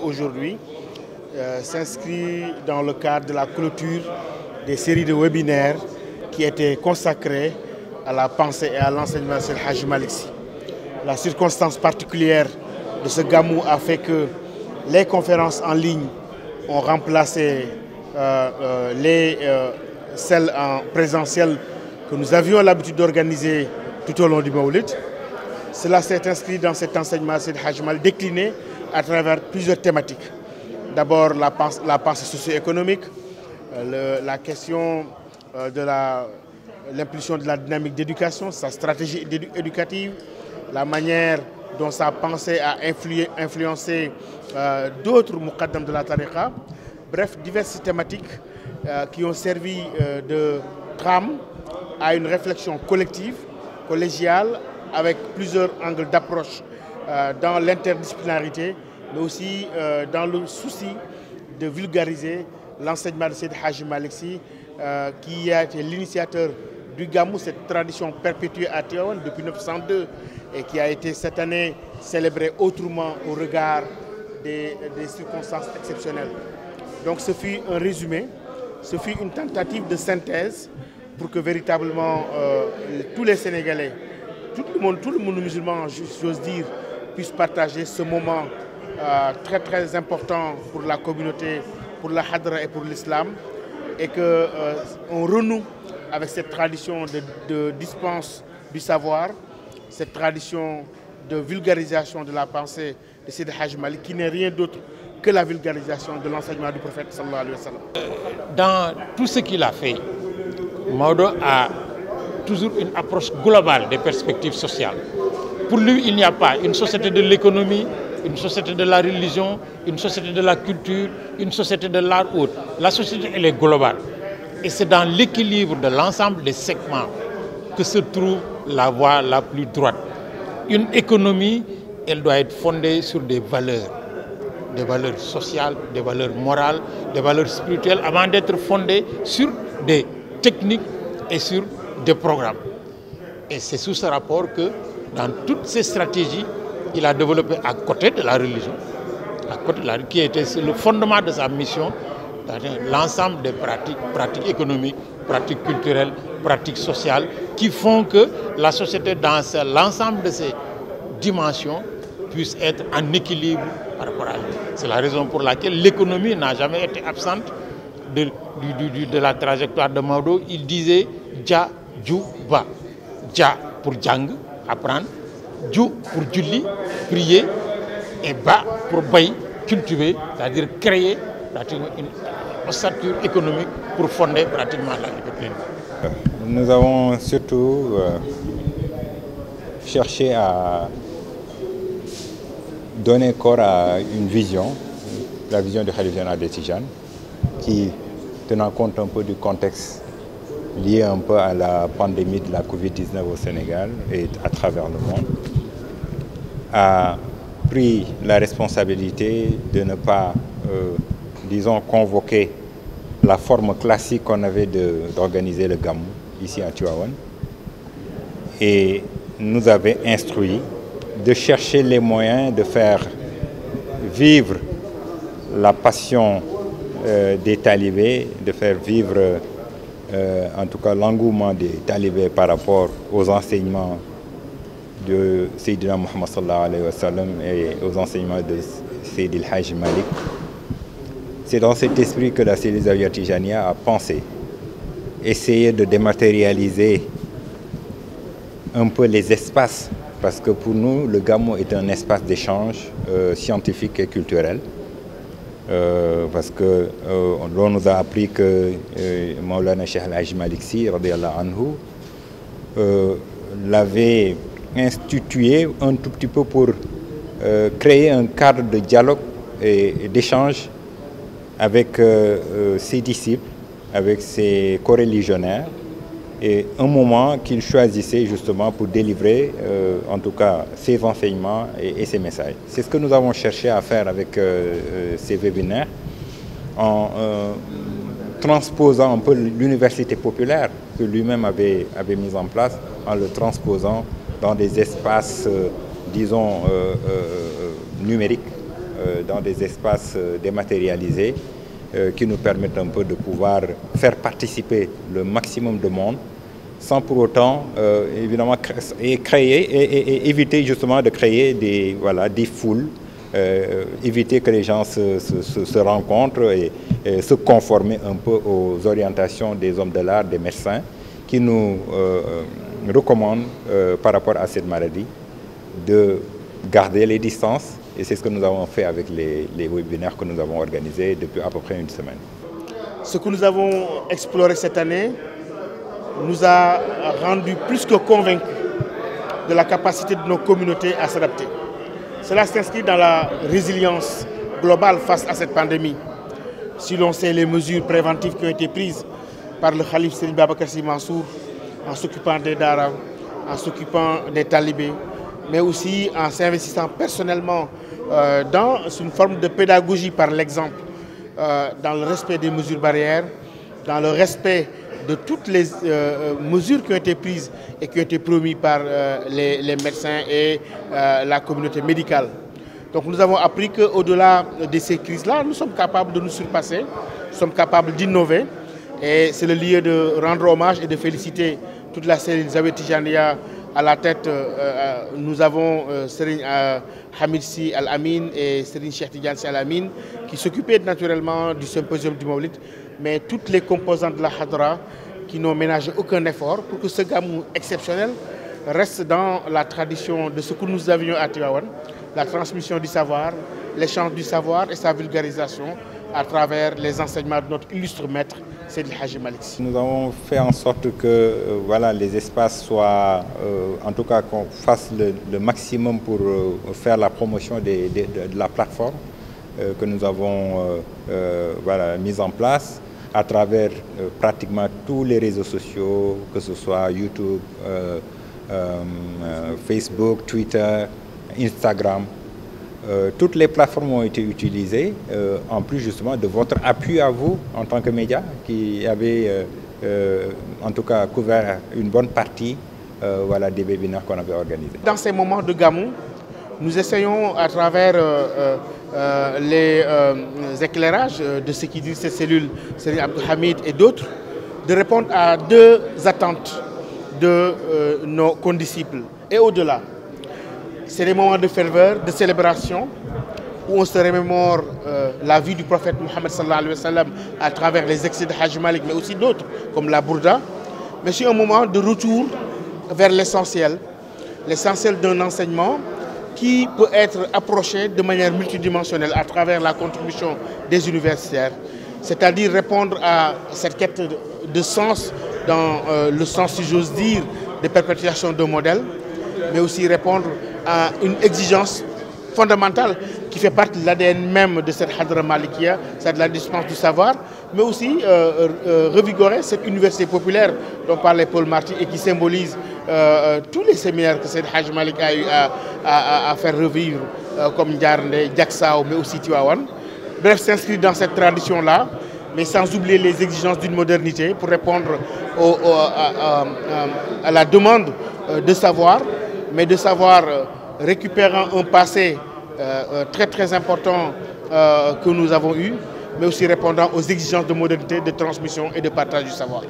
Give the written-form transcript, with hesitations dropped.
aujourd'hui s'inscrit dans le cadre de la clôture des séries de webinaires qui étaient consacrées à la pensée et à l'enseignement de Seydi Hadji Malick Sy. La circonstance particulière de ce Gamou a fait que les conférences en ligne ont remplacé celles en présentiel que nous avions l'habitude d'organiser tout au long du Maoulid. Cela s'est inscrit dans cet enseignement Seydi Hadji Malick décliné à travers plusieurs thématiques. D'abord la pensée socio-économique, la question de l'impulsion de la dynamique d'éducation, sa stratégie éducative, la manière dont sa pensée a influencé d'autres muqaddam de la tariqa. Bref, diverses thématiques qui ont servi de trame à une réflexion collective, collégiale, avec plusieurs angles d'approche dans l'interdisciplinarité, mais aussi dans le souci de vulgariser l'enseignement de Seydi Hadji Malick Sy, qui a été l'initiateur du Gamou, cette tradition perpétuée à Tivaouane depuis 1902 et qui a été cette année célébrée autrement au regard des circonstances exceptionnelles. Donc ce fut un résumé, ce fut une tentative de synthèse pour que véritablement tous les Sénégalais, tout le monde musulman, j'ose dire, puisse partager ce moment très très important pour la communauté, pour la Hadra et pour l'islam, et qu'on renoue avec cette tradition de dispense du savoir, cette tradition de vulgarisation de la pensée de Seydi Hadji Malick, qui n'est rien d'autre que la vulgarisation de l'enseignement du prophète sallallahu alayhi wa sallam. Dans tout ce qu'il a fait, Maodo a toujours une approche globale des perspectives sociales. Pour lui, il n'y a pas une société de l'économie, une société de la religion, une société de la culture, une société de l'art autre. La société, elle est globale. Et c'est dans l'équilibre de l'ensemble des segments que se trouve la voie la plus droite. Une économie, elle doit être fondée sur des valeurs sociales, des valeurs morales, des valeurs spirituelles, avant d'être fondée sur des techniques et sur des programmes. Et c'est sous ce rapport que, dans toutes ces stratégies, il a développé à côté de la religion, qui était le fondement de sa mission, l'ensemble des pratiques économiques, pratiques culturelles, pratiques sociales, qui font que la société, dans l'ensemble de ces dimensions, puisse être en équilibre par rapport à lui. C'est la raison pour laquelle l'économie n'a jamais été absente de la trajectoire de Maodo. Il disait Dja, Dju, Ba. Dja pour Djang, apprendre, Dju pour Djuli, prier, et Ba pour Bay, cultiver, c'est-à-dire créer une ossature économique pour fonder pratiquement l'agriculture. Nous avons surtout cherché à donner corps à une vision, la vision du Khalife général des Tijanes, qui, tenant compte un peu du contexte lié un peu à la pandémie de la Covid-19 au Sénégal et à travers le monde, a pris la responsabilité de ne pas, disons, convoquer la forme classique qu'on avait d'organiser le Gamou ici à Tivaouane, et nous avait instruit de chercher les moyens de faire vivre la passion des talibés, de faire vivre en tout cas l'engouement des talibés par rapport aux enseignements de Sayyidina Muhammad sallallahu alayhi wa sallam et aux enseignements de Seydi Hadji Malick. C'est dans cet esprit que la cellule Zawiya Tijaniya a pensé essayer de dématérialiser un peu les espaces, parce que pour nous, le Gamou est un espace d'échange scientifique et culturel. Parce que l'on nous a appris que Maulana Cheikh El Hadji Malick Sy radiyallahu anhu l'avait institué un tout petit peu pour créer un cadre de dialogue et d'échange avec ses disciples, avec ses coreligionnaires, et un moment qu'il choisissait justement pour délivrer en tout cas ses enseignements et ses messages. C'est ce que nous avons cherché à faire avec ces webinaires, en transposant un peu l'université populaire que lui-même avait mis en place, en le transposant dans des espaces, disons, numériques, dans des espaces dématérialisés qui nous permettent un peu de pouvoir faire participer le maximum de monde sans pour autant évidemment éviter justement de créer des foules, éviter que les gens se rencontrent et se conformer un peu aux orientations des hommes de l'art, des médecins qui nous recommandent par rapport à cette maladie de garder les distances, et c'est ce que nous avons fait avec les webinaires que nous avons organisés depuis à peu près une semaine. Ce que nous avons exploré cette année nous a rendu plus que convaincus de la capacité de nos communautés à s'adapter. Cela s'inscrit dans la résilience globale face à cette pandémie. Si l'on sait les mesures préventives qui ont été prises par le Khalif Serigne Babacar Sy Mansour en s'occupant des Dara, en s'occupant des talibés, mais aussi en s'investissant personnellement dans une forme de pédagogie par l'exemple, dans le respect des mesures barrières, dans le respect de toutes les mesures qui ont été prises et qui ont été promises par les médecins et la communauté médicale. Donc nous avons appris qu'au-delà de ces crises-là, nous sommes capables de nous surpasser, nous sommes capables d'innover, et c'est le lieu de rendre hommage et de féliciter toute la cellule Zawiya Tijaniyya. À la tête, nous avons Serigne Hamid Sy Al Amin et Serigne Cheikh Tidiane Sy Al Amin qui s'occupaient naturellement du symposium du Mawlid, mais toutes les composantes de la Hadra qui n'ont ménagé aucun effort pour que ce gamou exceptionnel reste dans la tradition de ce que nous avions à Tivaouane, la transmission du savoir, l'échange du savoir et sa vulgarisation à travers les enseignements de notre illustre maître, Seydi El Hadji Malick Sy. Nous avons fait en sorte que les espaces soient, en tout cas qu'on fasse le maximum pour faire la promotion de la plateforme que nous avons mise en place à travers pratiquement tous les réseaux sociaux, que ce soit YouTube, Facebook, Twitter, Instagram. Toutes les plateformes ont été utilisées, en plus justement de votre appui à vous en tant que média qui avez en tout cas couvert une bonne partie des webinaires qu'on avait organisés. Dans ces moments de gamou, nous essayons à travers les éclairages de ce qui dit ces cellules, Serigne Abdou Hamid et d'autres, de répondre à deux attentes de nos condisciples et au-delà. C'est des moments de ferveur, de célébration, où on se remémore la vie du prophète Mohammed sallallahu alayhi wa sallam à travers les excès de Hadj Malick, mais aussi d'autres, comme la Bourda. Mais c'est un moment de retour vers l'essentiel d'un enseignement qui peut être approché de manière multidimensionnelle à travers la contribution des universitaires, c'est-à-dire répondre à cette quête de sens, dans le sens, si j'ose dire, de perpétuation d'un modèle, mais aussi répondre à une exigence fondamentale qui fait partie de l'ADN même de cette Hadra Malikia, c'est de la dispense du savoir, mais aussi revigorer cette université populaire dont parlait Paul Marty et qui symbolise tous les séminaires que cette Hadj Malick a eu à faire revivre, comme Ndiarndé, Diacksao, mais aussi Tivaouane. Bref, s'inscrit dans cette tradition-là, mais sans oublier les exigences d'une modernité pour répondre à la demande de savoir, mais de savoir récupérant un passé très important que nous avons eu, mais aussi répondant aux exigences de modernité, de transmission et de partage du savoir.